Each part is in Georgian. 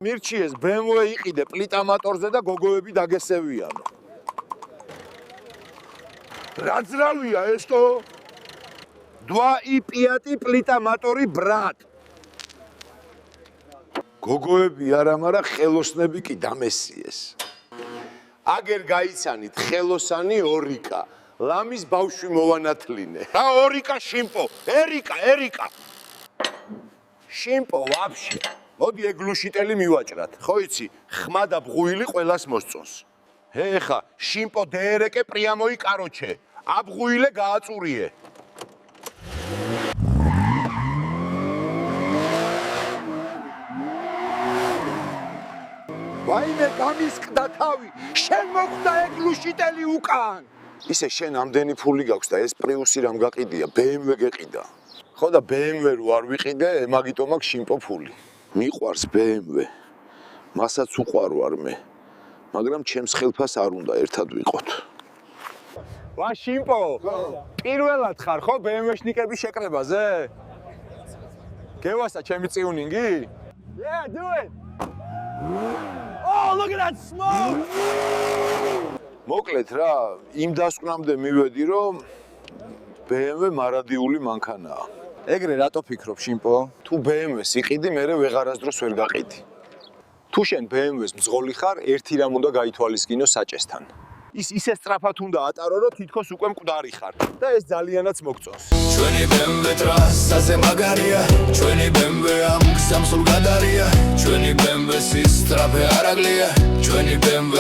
მირჩიეს BMW იყიდე პლიტა მოტორზე და გოგოები დაგესევიანო. რა ძრავია ესო? 2i5 პლიტა მოტორი ბრატ. გოგოები არა, მაგრამ ხელოსნები კი დამესიეს. აგერ გაიცანით ხელოსანი ორიკა. ლამის ბავშვი მოვანათლინე. რა ორიკა შიმპო? ერიკა. შიმპო ვაფშე. მოდი ეგლუშიტელი მივაჭრათ. ხო იცი, ხმა და ბღუილი ყველას მოსწონს. ეხა შიმპო დერეკე პრიამოი კაროჩე. აბღუილე გააწურიე. ვაიმე გამისკდა თავი. შენ მოხდა ეგლუშიტელი უკან. ისე შენ ამდენი ფული გაქვს და ეს პრიუსი რამ გაყიდია, BMW გეყიდა. ხო და BMW რო არ ვიყიდე, მაგიტომ აქვს შიმპო ფული. მიყვარს BMW. მასაც უყვარვარ მე. მაგრამ ჩემს ხელფას არ უნდა ერთად ვიყოთ. ვა შიმპო, პირველად ხარ ხო BMW-შნიკების შეკრებაზე? გევასა ჩემი წიუნინგი? Yeah, do it. Oh, look at that smoke. მოკლედ რა, იმ დასკვნამდე მივედი, რომ BMW მარადიული მანქანაა. ეგრე რატო ფიქრობ შიმპო? თუ BMW-ს იყიდი, მერე ვეღარასდროს ვერ გაყიდი. თუ შენ BMW-ს მძღოლი ხარ, ერთი რამ უნდა გაითვალისწინო საჭესთან. ის ისე სწრაფად უნდა ატარო, რომ თითქოს უკვე მკვდარი ხარ და ეს ძალიანაც მოგწონს. ჩვენი BMW ტრასაზე მაგარია, ჩვენი BMW ამ გზამსულ გადარია, ჩვენი BMW-ს სწრაფი არაგლია, ჩვენი BMW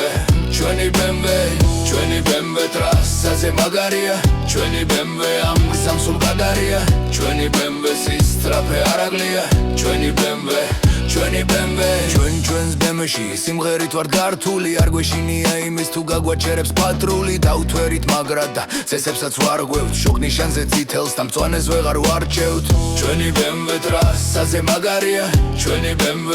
ტრასაზე მაგარია, ჩვენი BMW ამ გზამსულ გადარია, ჩვენი BMW-ს სწრაფი არაგლია, ჩვენი BMW ჩვენს BMW-ში სიმღერით ვარ გართული, არ გვეშინია იმის თუ გაგვაჩერებს პატრული, დავთვერით მაგრად და წესებსაც ვარ გვევთ, შოკ ნიშანზე წითელს და მწვანეს ვეღარ ვარჩევთ. ჩვენი BMW ტრასაზე მაგარია, ჩვენი BMW